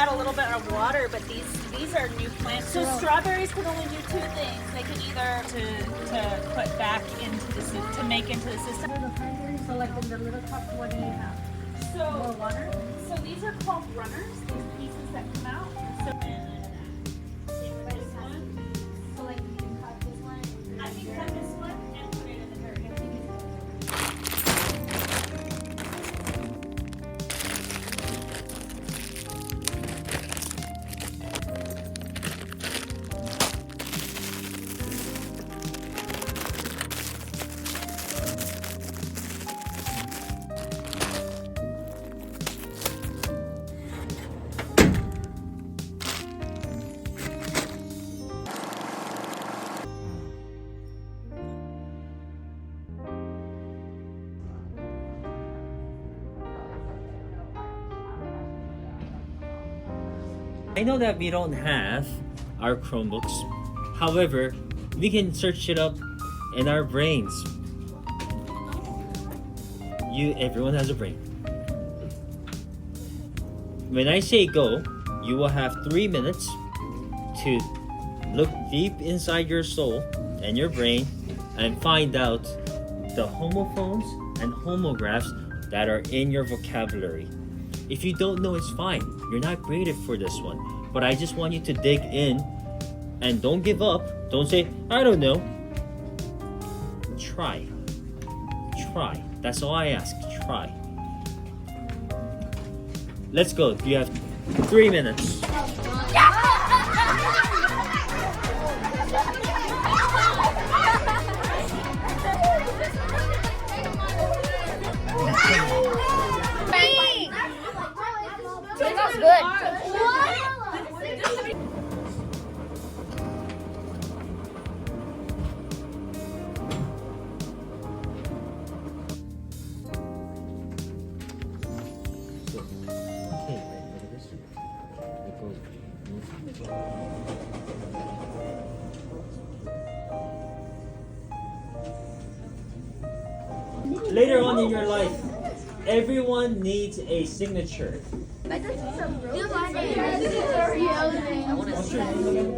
add a little bit of water, but these are new plants. So strawberries can only do two things. They can either to put back into the to make into the system. So like in the little cup, what do you have? More water? So these are called runners. These pieces that come out. So this one. So like you can cut this one. I can cut this one and put it in the dirt. I know that we don't have our Chromebooks. However, we can search it up in our brains. Everyone has a brain. When I say go, you will have 3 minutes to look deep inside your soul and your brain and find out the homophones and homographs that are in your vocabulary. If you don't know, it's fine. You're not creative for this one. But I just want you to dig in and don't give up. Don't say, I don't know. Try. Try. That's all I ask. Try. Let's go. You have 3 minutes. It smells good. Later on in your life, everyone needs a signature. What's your name again?